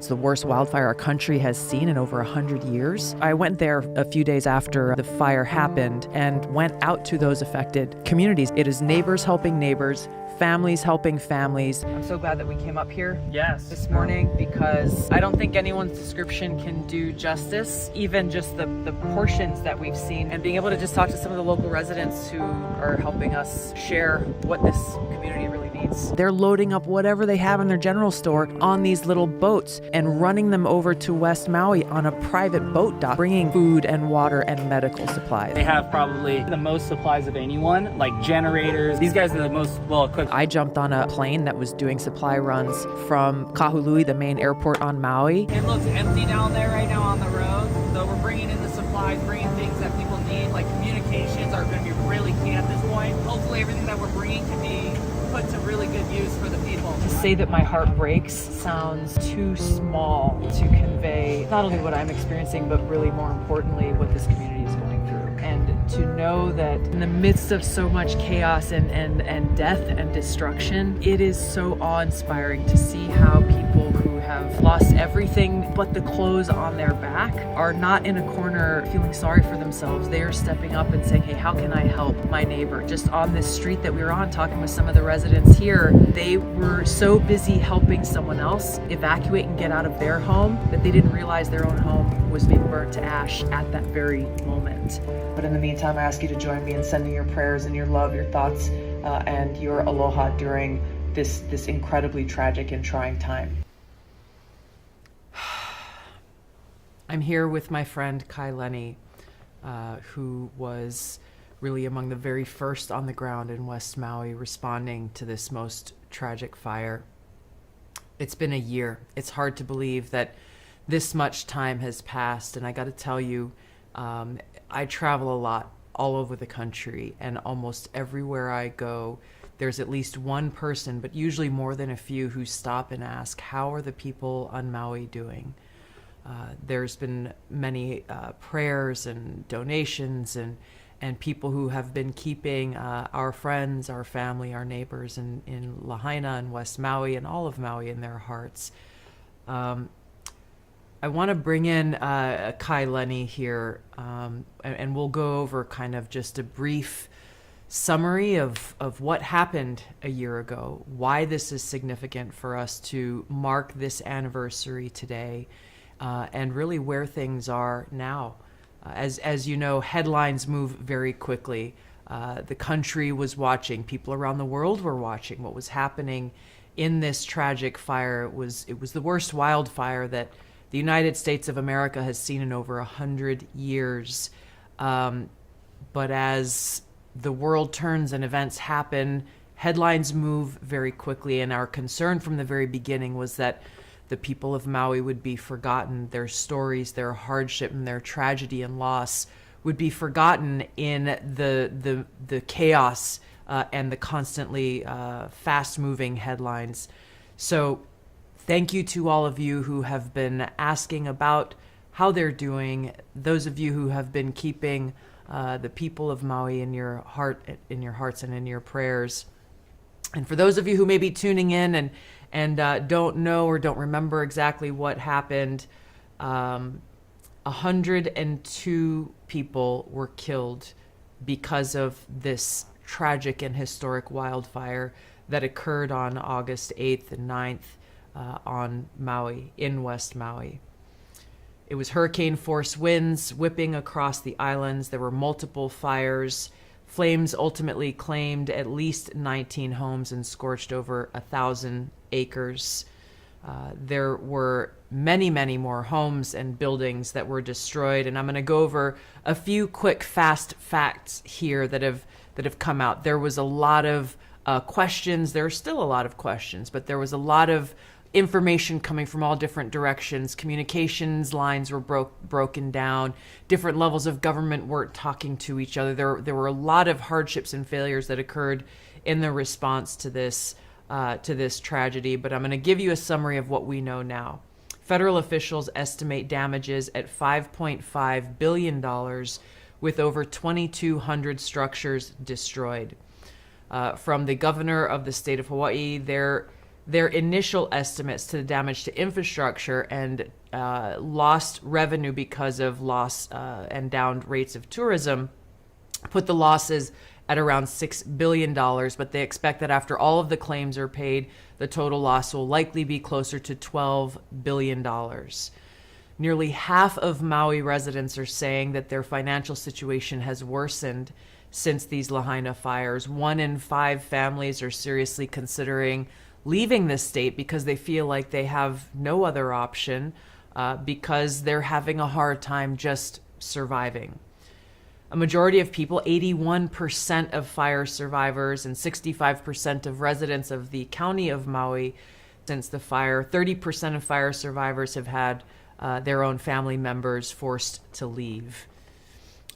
It's the worst wildfire our country has seen in over 100 years. I went there a few days after the fire happened and went out to those affected communities. It is neighbors helping neighbors, families helping families. I'm so glad that we came up here this morning, because I don't think anyone's description can do justice, even just the portions that we've seen, and being able to just talk to some of the local residents who are helping us share what this community really needs. They're loading up whatever they have in their general store on these little boats and running them over to West Maui on a private boat dock, bringing food and water and medical supplies. They have probably the most supplies of anyone, like generators. These guys are the most well equipped. I jumped on a plane that was doing supply runs from Kahului, the main airport on Maui. It looks empty down there right now on the road, so we're bringing in the supplies, bringing things that people need, like communications are going to be really key at this point. Hopefully everything that we're bringing can be put to really good use for the people. To say that my heart breaks sounds too small to convey not only what I'm experiencing, but really more importantly, what this community is going through. And to know that in the midst of so much chaos and death and destruction, it is so awe-inspiring to see how people who have lost everything but the clothes on their back are not in a corner feeling sorry for themselves. They are stepping up and saying, hey, how can I help my neighbor? Just on this street that we were on, talking with some of the residents here, they were so busy helping someone else evacuate and get out of their home that they didn't realize their own home was being burnt to ash at that very moment. But in the meantime, I ask you to join me in sending your prayers and your love, your thoughts, and your aloha during this incredibly tragic and trying time. I'm here with my friend Lenny, who was really among the very first on the ground in West Maui responding to this most tragic fire. It's been a year. It's hard to believe that this much time has passed, and I got to tell you, I travel a lot all over the country, and almost everywhere I go, there's at least one person, but usually more than a few, who stop and ask, how are the people on Maui doing? There's been many prayers and donations and people who have been keeping our friends, our family, our neighbors in Lahaina and West Maui and all of Maui in their hearts. I want to bring in Lenny here, and we'll go over kind of just a brief summary of what happened a year ago, why this is significant for us to mark this anniversary today, and really where things are now. As you know, headlines move very quickly. The country was watching, people around the world were watching what was happening in this tragic fire. It was the worst wildfire that the United States of America has seen in over 100 years. But as the world turns and events happen, headlines move very quickly, and our concern from the very beginning was that the people of Maui would be forgotten. Their stories, their hardship, and their tragedy and loss would be forgotten in the chaos and the constantly fast-moving headlines. So thank you to all of you who have been asking about how they're doing, those of you who have been keeping the people of Maui in your heart, in your hearts, and in your prayers. And for those of you who may be tuning in and don't know or don't remember exactly what happened, 102 people were killed because of this tragic and historic wildfire that occurred on August 8th and 9th on Maui, in West Maui. It was hurricane force winds whipping across the islands. There were multiple fires. Flames ultimately claimed at least 19 homes and scorched over 1,000 acres. There were many, many more homes and buildings that were destroyed. And I'm going to go over a few quick, fast facts here that have come out. There was a lot of questions. There are still a lot of questions, but there was a lot of information coming from all different directions. Communications lines were broken down. Different levels of government weren't talking to each other. There were a lot of hardships and failures that occurred in the response to this tragedy. But I'm going to give you a summary of what we know now. Federal officials estimate damages at $5.5 billion, with over 2,200 structures destroyed. From the governor of the state of Hawaii, their initial estimates to the damage to infrastructure and lost revenue because of loss and downed rates of tourism put the losses at around $6 billion, but they expect that after all of the claims are paid, the total loss will likely be closer to $12 billion. Nearly half of Maui residents are saying that their financial situation has worsened since these Lahaina fires. 1 in 5 families are seriously considering leaving the state because they feel like they have no other option because they're having a hard time just surviving. A majority of people, 81% of fire survivors and 65% of residents of the county of Maui since the fire, 30% of fire survivors have had their own family members forced to leave.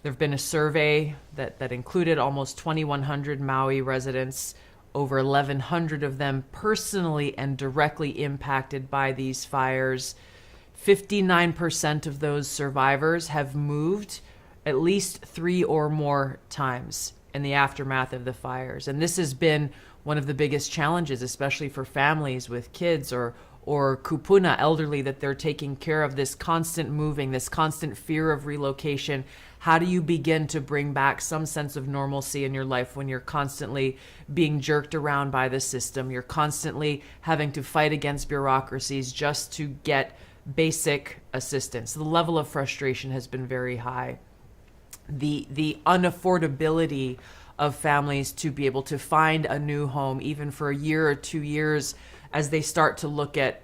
There have been a survey that included almost 2,100 Maui residents, over 1,100 of them personally and directly impacted by these fires. 59% of those survivors have moved at least 3 or more times in the aftermath of the fires. And this has been one of the biggest challenges, especially for families with kids or kupuna, elderly, that they're taking care of, this constant moving, this constant fear of relocation. How do you begin to bring back some sense of normalcy in your life when you're constantly being jerked around by the system? You're constantly having to fight against bureaucracies just to get basic assistance. The level of frustration has been very high. The unaffordability of families to be able to find a new home, even for a year or 2 years, as they start to look at,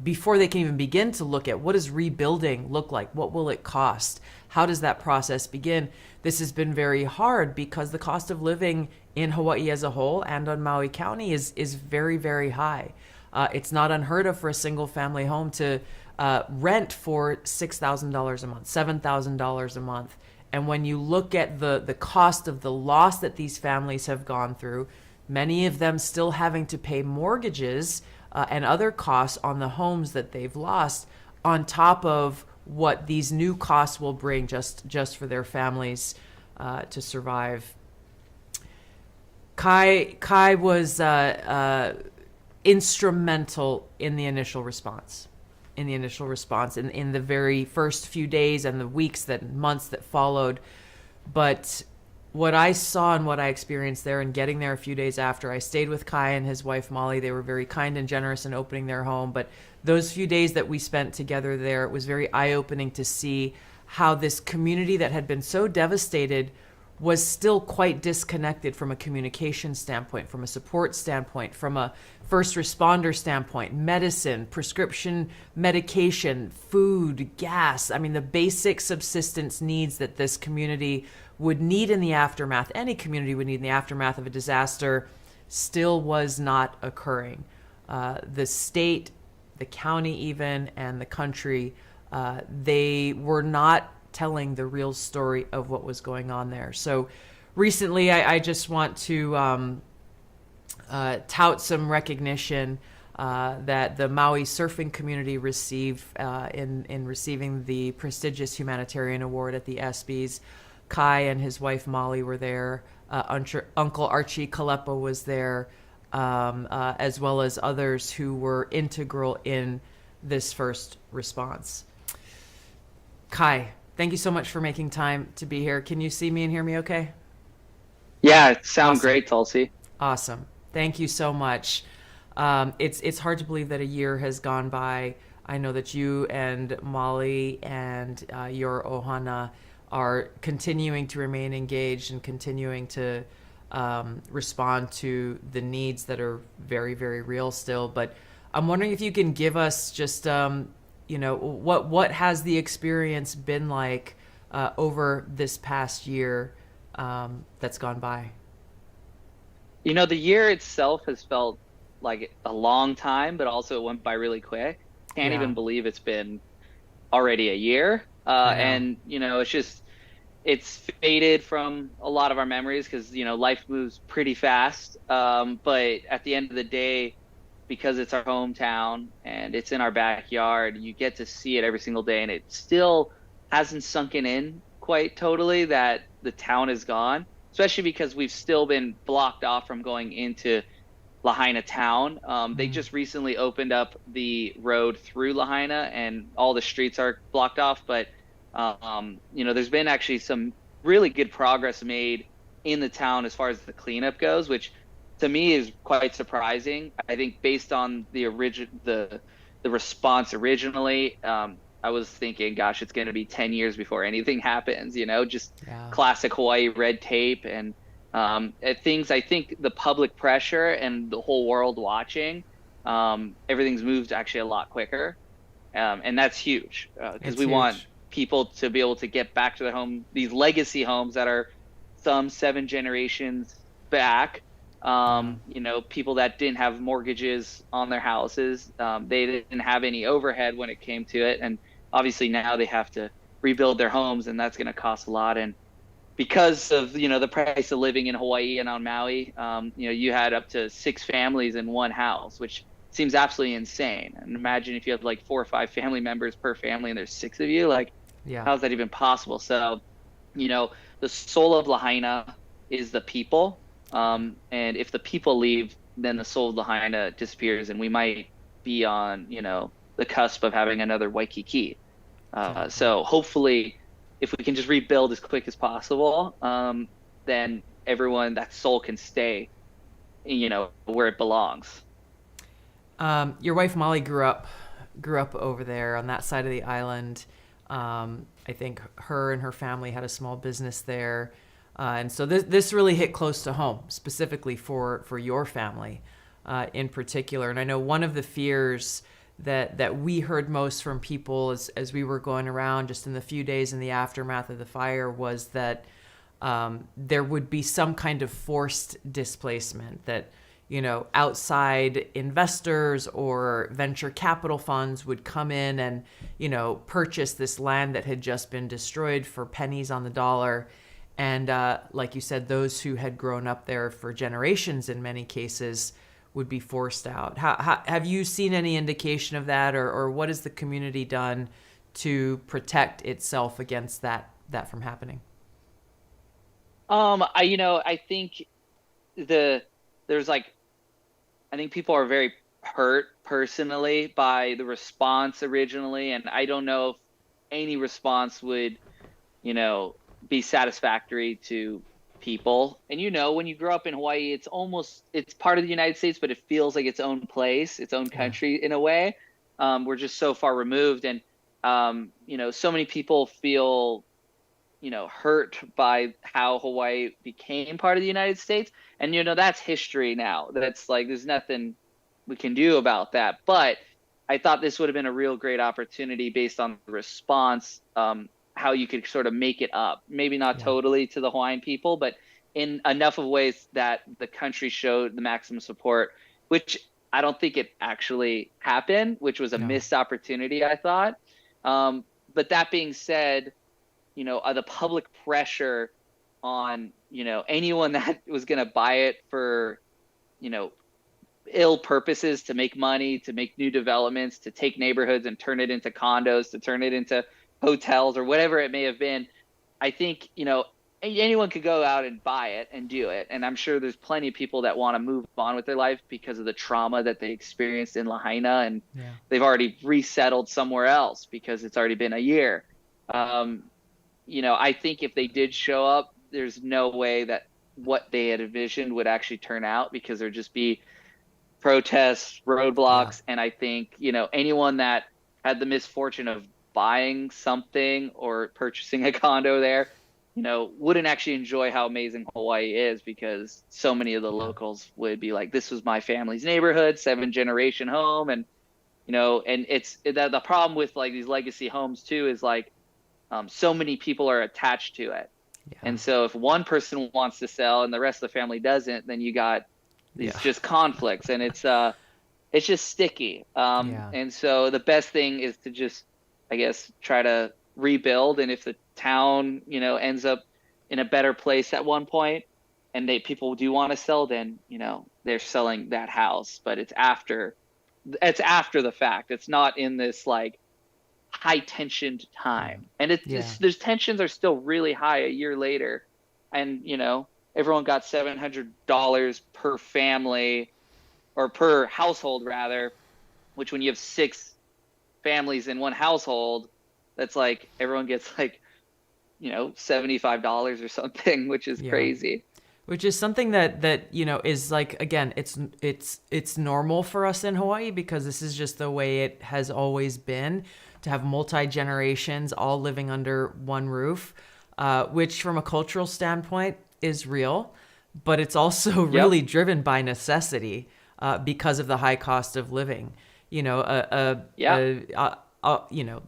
before they can even begin to look at what does rebuilding look like? What will it cost? How does that process begin? This has been very hard because the cost of living in Hawaii as a whole and on Maui County is very, very high. It's not unheard of for a single family home to rent for $6,000 a month, $7,000 a month. And when you look at the cost of the loss that these families have gone through, many of them still having to pay mortgages and other costs on the homes that they've lost, on top of what these new costs will bring just for their families to survive. Kai was instrumental in the initial response. In the very first few days and the weeks, months that followed. But what I saw and what I experienced there, and getting there a few days after, I stayed with Kai and his wife Molly. They were very kind and generous in opening their home. But those few days that we spent together there, it was very eye-opening to see how this community that had been so devastated was still quite disconnected from a communication standpoint, from a support standpoint, from a first responder standpoint, medicine, prescription medication, food, gas. I mean, the basic subsistence needs that this community would need in the aftermath, any community would need in the aftermath of a disaster, still was not occurring. The state, the county even, and the country, they were not telling the real story of what was going on there. So recently, I just want to tout some recognition that the Maui surfing community received in receiving the prestigious humanitarian award at the ESPYs. Kai and his wife Molly were there. Uncle Archie Kalepa was there, as well as others who were integral in this first response. Kai, thank you so much for making time to be here. Can you see me and hear me okay? Yeah, it sounds Awesome. great, Tulsi. Awesome. Thank you so much. It's hard to believe that a year has gone by. I know that you and Molly and your ohana are continuing to remain engaged and continuing to respond to the needs that are very, very real still. But I'm wondering if you can give us just, what has the experience been like over this past year that's gone by? You know, the year itself has felt like a long time, but also it went by really quick. Can't Yeah. even believe it's been already a year. I know. And, it's faded from a lot of our memories because, life moves pretty fast. But at the end of the day, because it's our hometown and it's in our backyard, you get to see it every single day. And it still hasn't sunken in quite totally that the town is gone, especially because we've still been blocked off from going into Lahaina town. They Mm. just recently opened up the road through Lahaina, and all the streets are blocked off. But there's been actually some really good progress made in the town as far as the cleanup goes, which to me is quite surprising. I think based on the response originally, I was thinking, gosh, it's going to be 10 years before anything happens. Just Yeah. classic Hawaii red tape and things. I think the public pressure and the whole world watching, everything's moved actually a lot quicker, and that's huge because It's we want huge. people to be able to get back to their home, these legacy homes that are some 7 generations back. Yeah. People that didn't have mortgages on their houses, they didn't have any overhead when it came to it, and obviously now they have to rebuild their homes, and that's going to cost a lot. And because of the price of living in Hawaii and on Maui, you had up to 6 families in one house, which seems absolutely insane. And imagine if you have like 4 or 5 family members per family, and there's 6 of you. Like, Yeah. how is that even possible? So, you know, the soul of Lahaina is the people, and if the people leave, then the soul of Lahaina disappears, and we might be on the cusp of having another Waikiki. Exactly. So hopefully, if we can just rebuild as quick as possible, then everyone, that soul can stay, where it belongs. Your wife Molly grew up over there on that side of the island. I think her and her family had a small business there, and so this really hit close to home, specifically for your family, in particular. And I know one of the fears that we heard most from people as we were going around just in the few days in the aftermath of the fire was that there would be some kind of forced displacement, that outside investors or venture capital funds would come in and purchase this land that had just been destroyed for pennies on the dollar. And like you said, those who had grown up there for generations in many cases would be forced out. Have you seen any indication of that, or what has the community done to protect itself against that from happening? I think the there's like I think people are very hurt personally by the response originally, and I don't know if any response would, be satisfactory to people. And when you grow up in Hawaii, it's part of the United States, but it feels like its own place, its own Yeah. country in a way. We're just so far removed, and so many people feel hurt by how Hawaii became part of the United States. And, that's history now. That's like, there's nothing we can do about that. But I thought this would have been a real great opportunity based on the response, how you could sort of make it up. Maybe not Yeah. totally to the Hawaiian people, but in enough of ways that the country showed the maximum support, which I don't think it actually happened, which was a No. missed opportunity, I thought. But that being said, the public pressure on, anyone that was going to buy it for, you know, ill purposes, to make money, to make new developments, to take neighborhoods and turn it into condos, to turn it into hotels or whatever it may have been. I think, anyone could go out and buy it and do it. And I'm sure there's plenty of people that want to move on with their life because of the trauma that they experienced in Lahaina, and Yeah. they've already resettled somewhere else because it's already been a year. I think if they did show up, there's no way that what they had envisioned would actually turn out, because there'd just be protests, Yeah. roadblocks. And I think, anyone that had the misfortune of buying something or purchasing a condo there, wouldn't actually enjoy how amazing Hawaii is, because so many of the Yeah. locals would be like, this was my family's neighborhood, 7 generation home. And, and it's that the problem with like these legacy homes too is like, so many people are attached to it. Yeah. And so if one person wants to sell and the rest of the family doesn't, then you got these Yeah. just conflicts, and it's just sticky. Yeah. And so the best thing is to just, I guess, try to rebuild. And if the town, ends up in a better place at one point, and people do want to sell, then, they're selling that house. But it's after the fact. It's not in this like high tensioned Yeah. time. And Yeah. there's tensions are still really high a year later. And, everyone got $700 per family or per household rather, which when you have six families in one household, that's like everyone gets like, $75 or something, which is Yeah. crazy. Which is something that is like, again, it's normal for us in Hawaii because this is just the way it has always been, to have multi generations all living under one roof, which from a cultural standpoint is real, but it's also Yep. really driven by necessity, because of the high cost of living. You know, Yeah. you know,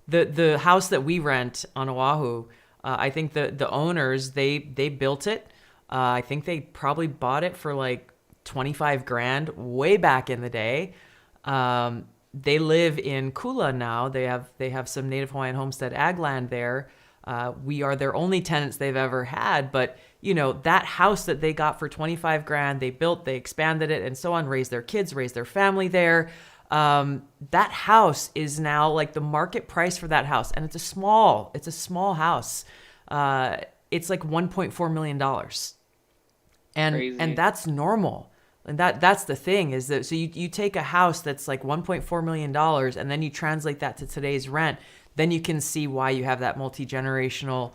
the house that we rent on Oahu, I think the owners, they built it. I think they probably bought it for like 25 grand way back in the day. They live in Kula now. They have some Native Hawaiian homestead ag land there. We are their only tenants they've ever had, but that house that they got for 25 grand, they built, they expanded it, and so on, raised their kids, raised their family there. That house is now like the market price for that house, and it's a small house. It's like $1.4 million. And Crazy. that's normal. And that's the thing, is that, so you take a house that's like $1.4 million and then you translate that to today's rent, then you can see why you have that multi-generational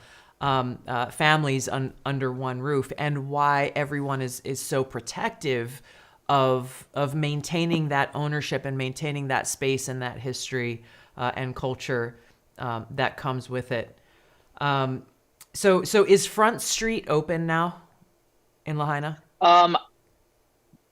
families under one roof, and why everyone is so protective of maintaining that ownership and maintaining that space and that history and culture that comes with it. So is Front Street open now in Lahaina? Um,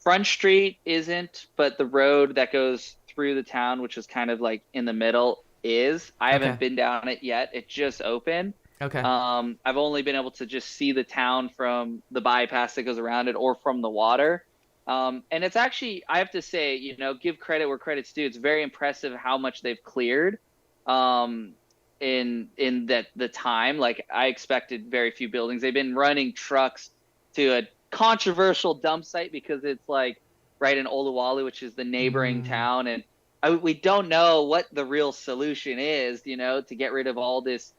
Front Street isn't, but the road that goes through the town, which is kind of like in the middle, is. I Okay. haven't been down it yet. It just opened. Okay. I've only been able to just see the town from the bypass that goes around it or from the water. And it's actually, I have to say, give credit where credit's due. It's very impressive how much they've cleared in that the time. Like, I expected very few buildings. They've been running trucks to a controversial dump site because it's like right in Oluwalu, which is the neighboring town, and we don't know what the real solution is, to get rid of all this,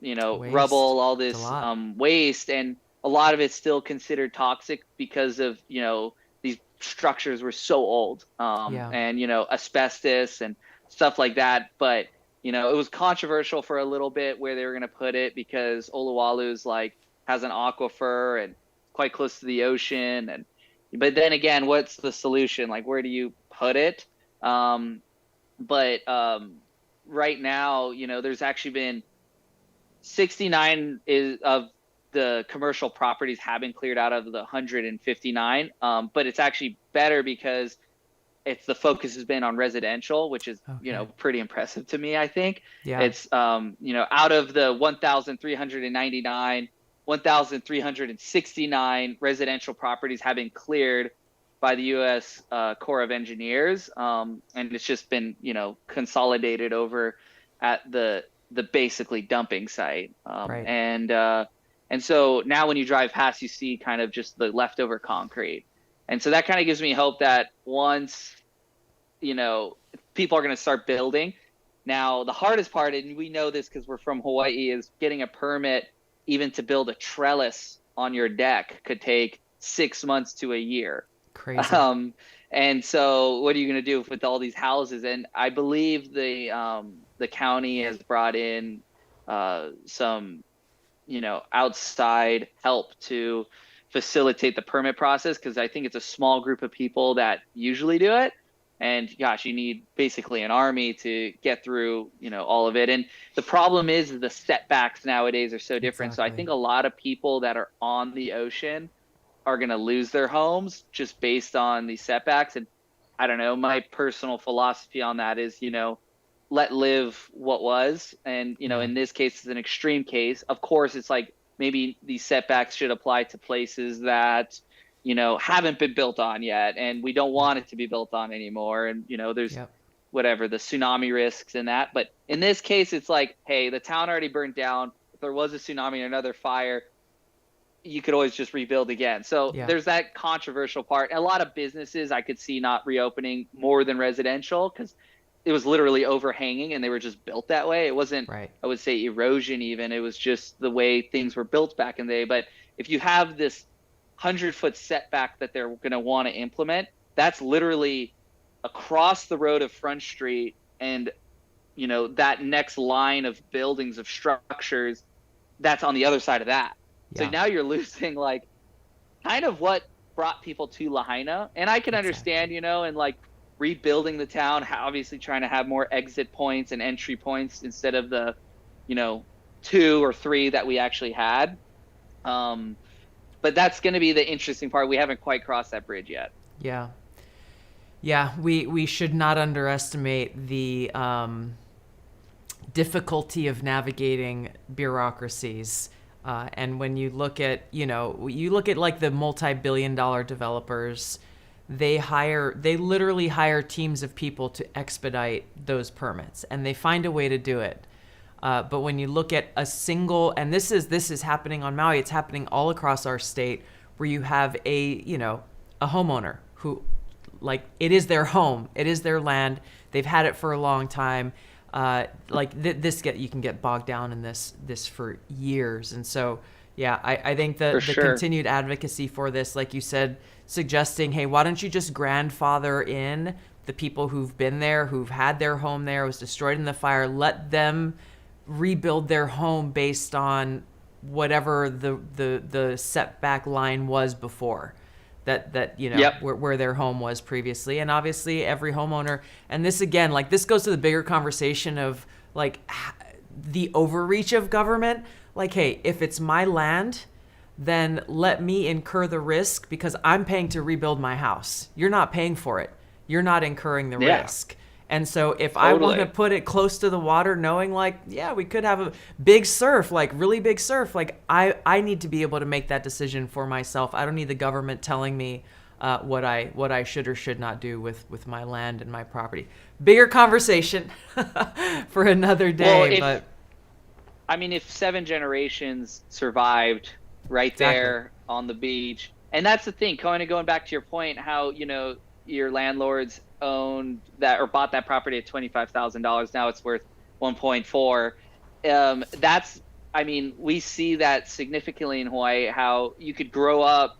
Waste. rubble, all It's a this lot. waste, and a lot of it's still considered toxic because of these structures were so old, Yeah. and asbestos and stuff like that. But it was controversial for a little bit where they were going to put it because Oluwalu's like has an aquifer and quite close to the ocean, and but then again, what's the solution? Like, where do you put it? But right now, there's actually been 69 of the commercial properties have been cleared out of the 159. But it's actually better because the focus has been on residential, which is Okay. pretty impressive to me. I think Yeah. it's out of the 1,399, 1,369 residential properties have been cleared by the U.S. Corps of Engineers, and it's just been consolidated over at the basically dumping site, Right. and so now when you drive past, you see kind of just the leftover concrete, and so that kind of gives me hope that once people are going to start building. Now the hardest part, and we know this because we're from Hawaii, is getting a permit even to build a trellis on your deck could take 6 months to a year. Crazy. And so what are you going to do with all these houses? And I believe the county has brought in some outside help to facilitate the permit process, because I think it's a small group of people that usually do it. And gosh, you need basically an army to get through, all of it. And the problem is the setbacks nowadays are so different. So I Exactly. think a lot of people that are on the ocean are going to lose their homes just based on these setbacks. And I don't know, my personal philosophy on that is, let live what was. And, in this case, it's an extreme case. Of course, it's like maybe these setbacks should apply to places that, haven't been built on yet, and we don't want it to be built on anymore. And, there's Yep. whatever, the tsunami risks and that. But in this case, it's like, hey, the town already burned down. If there was a tsunami or another fire, you could always just rebuild again. So Yeah. there's that controversial part. A lot of businesses I could see not reopening more than residential because it was literally overhanging and they were just built that way. It wasn't, Right. I would say, erosion even. It was just the way things were built back in the day. But if you have this 100-foot setback that they're going to want to implement, that's literally across the road of Front Street, and that next line of buildings, of structures, that's on the other side of that. Yeah. So now you're losing like kind of what brought people to Lahaina. And I can understand, and like rebuilding the town, obviously trying to have more exit points and entry points instead of the 2 or 3 that we actually had. But that's going to be the interesting part. We haven't quite crossed that bridge yet. Yeah. Yeah, we should not underestimate the difficulty of navigating bureaucracies. And when you look at, like the multi-billion-dollar developers, they literally hire teams of people to expedite those permits, and they find a way to do it. But when you look at a single, and this is happening on Maui, it's happening all across our state, where you have a homeowner who, like, it is their home, it is their land, they've had it for a long time. You can get bogged down in this for years. And so, yeah, I think the continued advocacy for this, like you said, suggesting, hey, why don't you just grandfather in the people who've been there, who've had their home there, was destroyed in the fire, let them rebuild their home based on whatever the setback line was before. Where their home was previously. And obviously every homeowner, and this again, like this goes to the bigger conversation of like the overreach of government. Like, hey, if it's my land, then let me incur the risk because I'm paying to rebuild my house. You're not paying for it. You're not incurring the risk. And so if I want to put it close to the water, knowing like, yeah, we could have a big surf, like really big surf, like I need to be able to make that decision for myself. I don't need the government telling me what I should or should not do with my land and my property. Bigger conversation for another day. Well, if 7 generations survived right there on the beach, and that's the thing, kind of going back to your point, how your landlords owned that or bought that property at $25,000. Now it's worth 1.4. We see that significantly in Hawaii, how you could grow up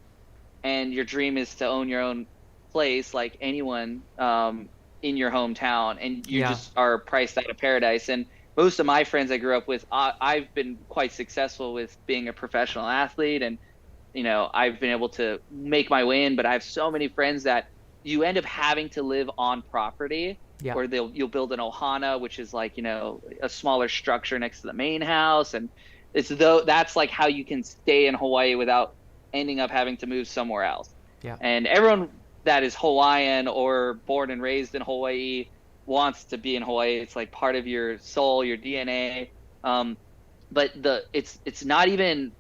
and your dream is to own your own place like anyone in your hometown, and you just are priced out of paradise. And most of my friends I grew up with, I've been quite successful with being a professional athlete, and I've been able to make my way in, but I have so many friends that you end up having to live on property, or you'll build an ohana, which is like, a smaller structure next to the main house. And that's like how you can stay in Hawaii without ending up having to move somewhere else. Yeah. And everyone that is Hawaiian or born and raised in Hawaii wants to be in Hawaii. It's like part of your soul, your DNA. But it's not even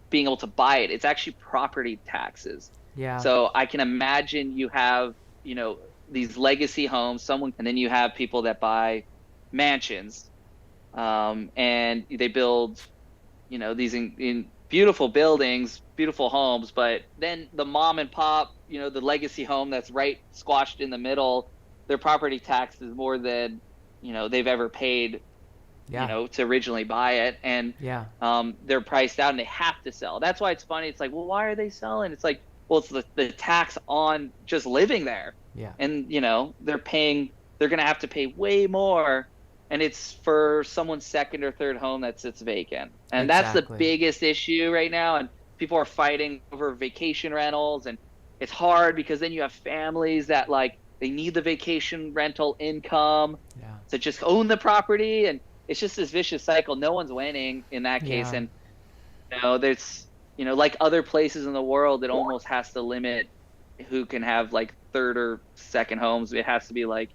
being able to buy it. It's actually property taxes. Yeah. So I can imagine you have, these legacy homes, and then you have people that buy mansions, and they build, these in beautiful buildings, beautiful homes, but then the mom and pop, the legacy home that's right squashed in the middle, their property tax is more than, they've ever paid, to originally buy it. And they're priced out and they have to sell. That's why it's funny. It's like, well, why are they selling? It's like, well, it's the tax on just living there. Yeah. And, they're going to have to pay way more. And it's for someone's second or third home that sits vacant. And that's the biggest issue right now. And people are fighting over vacation rentals. And it's hard because then you have families that like, they need the vacation rental income to just own the property. And it's just this vicious cycle. No one's winning in that case. And, there's, like other places in the world, it almost has to limit who can have like third or second homes. It has to be like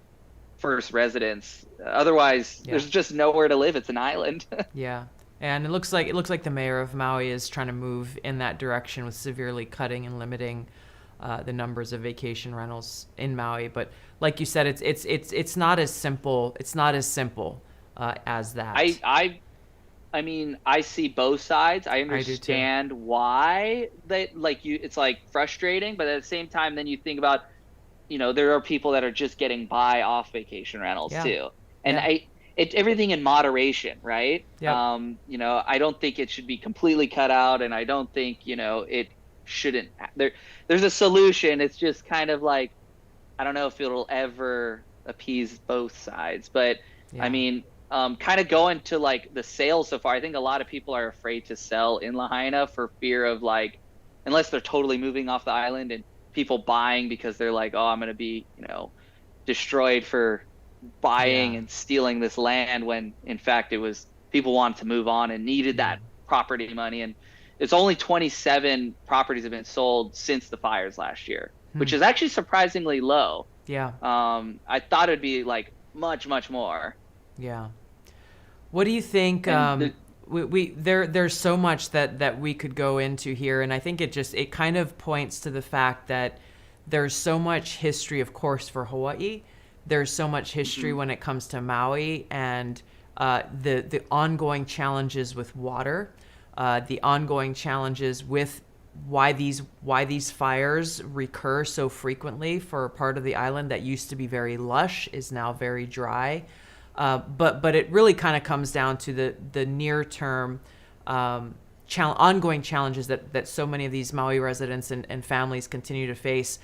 first residence. Otherwise, there's just nowhere to live. It's an island. Yeah. And it looks like the mayor of Maui is trying to move in that direction with severely cutting and limiting the numbers of vacation rentals in Maui. But like you said, it's not as simple. It's not as simple as that. I see both sides. I understand why it's like frustrating, but at the same time, then you think about, there are people that are just getting by off vacation rentals too. And everything in moderation, right? Yeah. I don't think it should be completely cut out, and I don't think, shouldn't there's a solution. It's just kind of like, I don't know if it'll ever appease both sides, but I Yeah. mean, kind of going to like the sales so far, I think a lot of people are afraid to sell in Lahaina for fear of like, unless they're totally moving off the island and people buying because they're like, oh, I'm going to be, destroyed for buying Yeah. and stealing this land, when in fact it was people wanted to move on and needed Yeah. that property money. And it's only 27 properties have been sold since the fires last year, Hmm. which is actually surprisingly low. Yeah. I thought it'd be like much, much more. Yeah. What do you think? And There's so much that we could go into here, and I think it kind of points to the fact that there's so much history, of course, for Hawaii. There's so much history when it comes to Maui, and the ongoing challenges with water, the ongoing challenges with why these fires recur so frequently for a part of the island that used to be very lush is now very dry. But it really kind of comes down to the near term ongoing challenges that so many of these Maui residents and families continue to face.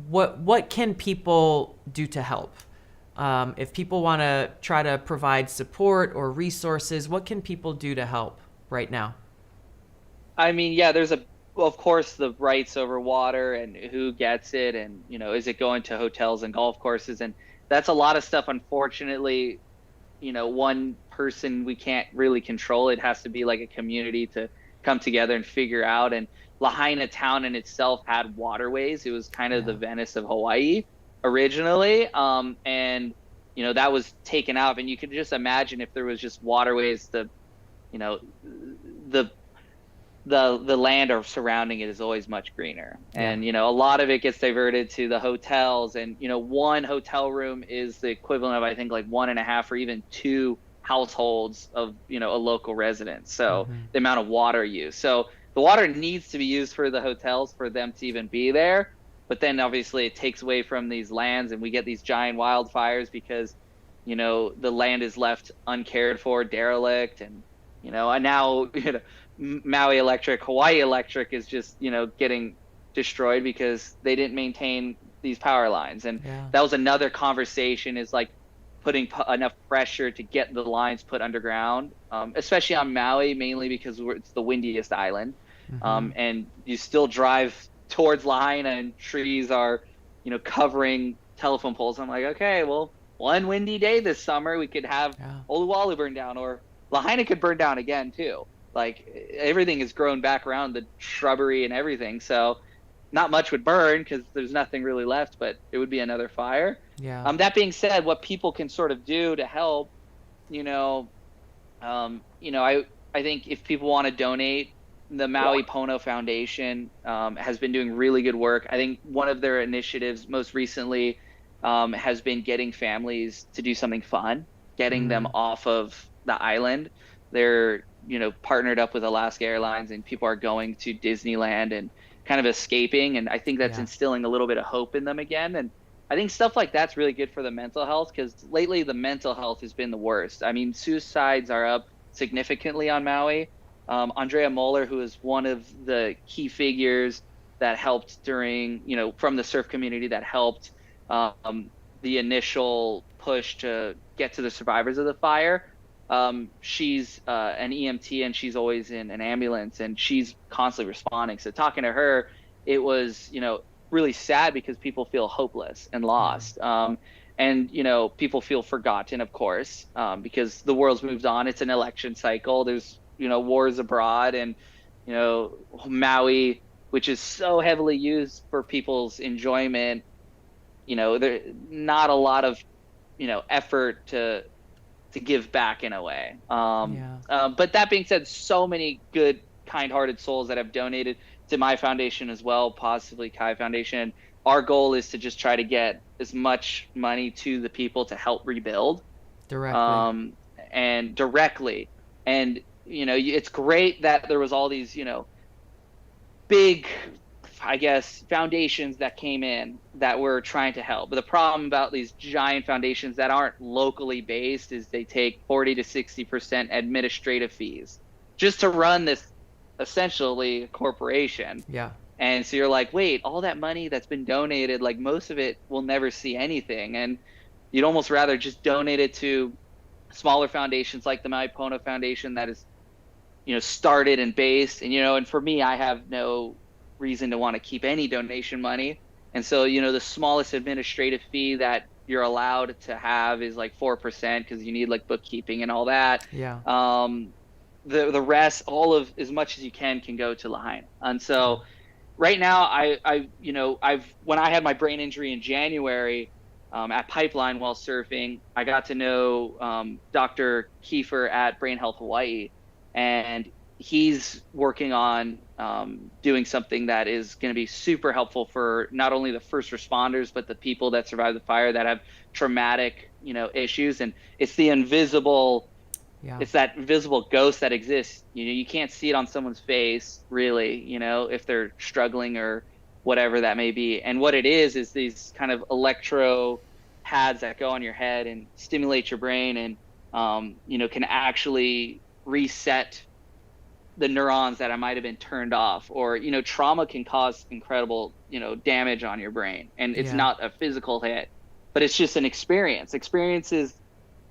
What can people do to help? If people want to try to provide support or resources, what can people do to help right now? I mean, yeah, well, of course, the rights over water and who gets it, and is it going to hotels and golf courses, and that's a lot of stuff. Unfortunately, one person, we can't really control. It has to be like a community to come together and figure out. And Lahaina town in itself had waterways. It was kind of the Venice of Hawaii originally, and that was taken out. And you could just imagine if there was just waterways, the land or surrounding it is always much greener. And a lot of it gets diverted to the hotels, and one hotel room is the equivalent of, I think, like 1.5 or even 2 households of a local resident. So the amount of water used, so the water needs to be used for the hotels for them to even be there. But then obviously it takes away from these lands, and we get these giant wildfires because the land is left uncared for, derelict. And and now Maui Electric, Hawaii Electric is just getting destroyed because they didn't maintain these power lines. And that was another conversation, is like putting enough pressure to get the lines put underground, especially on Maui, mainly because it's the windiest island. And you still drive towards Lahaina and trees are covering telephone poles. I'm like, okay, well, one windy day this summer we could have Oluwalu burn down, or Lahaina could burn down again too. Like, everything is grown back around, the shrubbery and everything. So not much would burn because there's nothing really left, but it would be another fire. Yeah. That being said, what people can sort of do to help, I think if people want to donate, the Maui Pono Foundation has been doing really good work. I think one of their initiatives most recently has been getting families to do something fun, getting them off of the island. They're partnered up with Alaska Airlines, and people are going to Disneyland and kind of escaping. And I think that's instilling a little bit of hope in them again. And I think stuff like that's really good for the mental health, because lately the mental health has been the worst. I mean, suicides are up significantly on Maui. Andrea Moeller, who is one of the key figures that helped during, from the surf community that helped the initial push to get to the survivors of the fire. She's an EMT, and she's always in an ambulance, and she's constantly responding. So talking to her, it was, really sad because people feel hopeless and lost. And, people feel forgotten, of course, because the world's moved on. It's an election cycle. There's, wars abroad, and, Maui, which is so heavily used for people's enjoyment, there not a lot of, effort to give back in a way. But that being said, so many good, kind-hearted souls that have donated to my foundation as well, Positively Kai Foundation. Our goal is to just try to get as much money to the people to help rebuild Directly. And it's great that there was all these big, I guess, foundations that came in that were trying to help. But the problem about these giant foundations that aren't locally based is they take 40 to 60% administrative fees just to run this essentially corporation. Yeah. And so you're like, wait, all that money that's been donated, like most of it will never see anything. And you'd almost rather just donate it to smaller foundations like the Maui Pono Foundation that is, started and based. And, and for me, I have no reason to want to keep any donation money. And so, the smallest administrative fee that you're allowed to have is like 4% because you need like bookkeeping and all that. Yeah. The rest, all of as much as you can go to Lahaina. And so right now, when I had my brain injury in January at Pipeline while surfing, I got to know Dr. Kiefer at Brain Health Hawaii, and he's working on doing something that is going to be super helpful for not only the first responders, but the people that survive the fire that have traumatic, issues. And it's the invisible, it's that invisible ghost that exists. You can't see it on someone's face, really, if they're struggling or whatever that may be. And what it is these kind of electro pads that go on your head and stimulate your brain and, can actually reset the neurons that might have been turned off. Or, trauma can cause incredible, damage on your brain. And it's not a physical hit, but it's just an experience. Experiences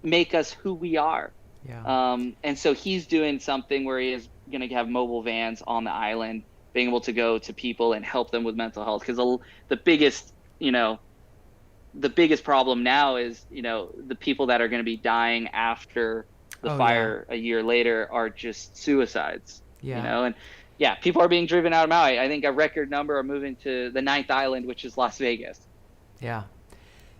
make us who we are. Yeah. And so he's doing something where he is going to have mobile vans on the island, being able to go to people and help them with mental health. Because the biggest problem now is, the people that are going to be dying after the fire a year later are just suicides. And people are being driven out of Maui. I think a record number are moving to the 9th island, which is Las Vegas. Yeah.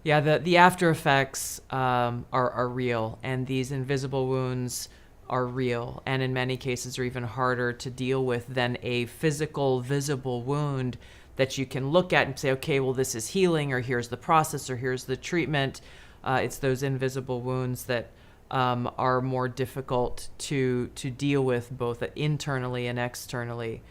Yeah, the after effects are real, and these invisible wounds are real, and in many cases are even harder to deal with than a physical, visible wound that you can look at and say, okay, well, this is healing, or here's the process, or here's the treatment. It's those invisible wounds that are more difficult to deal with both internally and externally.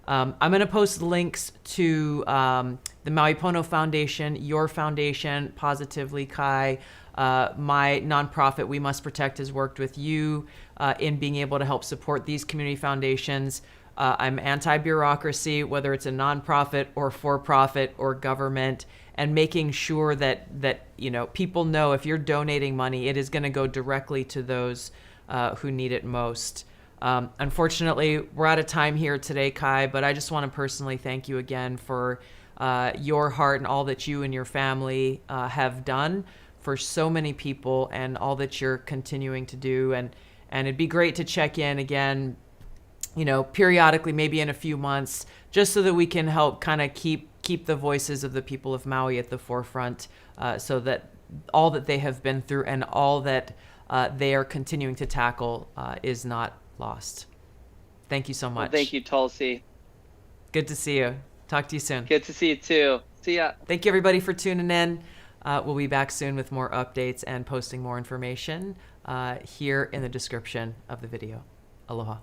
I'm going to post links to the Maui Pono Foundation, your foundation, Positively Kai. My nonprofit, We Must Protect, has worked with you in being able to help support these community foundations. I'm anti-bureaucracy, whether it's a nonprofit or for-profit or government, and making sure that people know if you're donating money, it is going to go directly to those who need it most. Unfortunately, we're out of time here today, Kai, but I just want to personally thank you again for your heart and all that you and your family have done for so many people, and all that you're continuing to do. And it'd be great to check in again, periodically, maybe in a few months, just so that we can help kind of keep the voices of the people of Maui at the forefront, so that all that they have been through and all that they are continuing to tackle is not lost. Thank you so much. Well, thank you, Tulsi. Good to see you. Talk to you soon. Good to see you too. See ya. Thank you, everybody, for tuning in. We'll be back soon with more updates and posting more information here in the description of the video. Aloha.